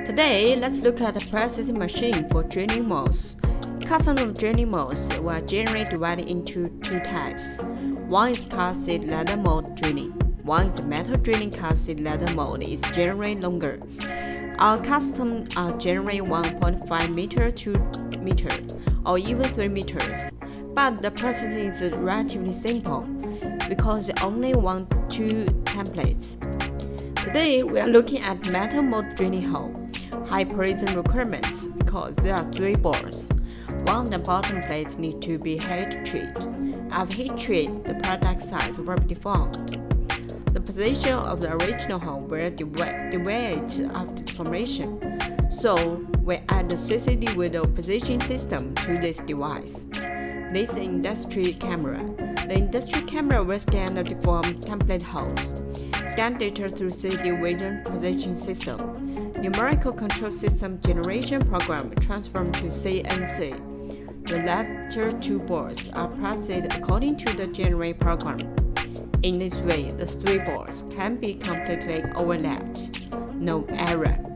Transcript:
Today, let's look at the processing machine for drilling modes. Custom drilling modes were generally divided into two types. One is casted ladder mode drilling. One is metal drilling. Casted ladder mode is generally longer. Our custom are generally 1.5 meter, 2 meter, or even 3 meters. But the process is relatively simple because it only want two templates. Today, we are looking at metal mode drilling hole. High precision requirements because there are three bores. One of the bottom plates need to be heat treated. After heat treat, the product size will be deformed. The position of the original hole will deviate after formation. So, we add the CCD window position system to this device. This is industry camera. The industry camera will scan the deformed template holes. Scan data through CCD vision position system. Numerical control system generation program transformed to CNC. The latter two boards are processed according to the generate program. In this way, the three boards can be completely overlapped. No error.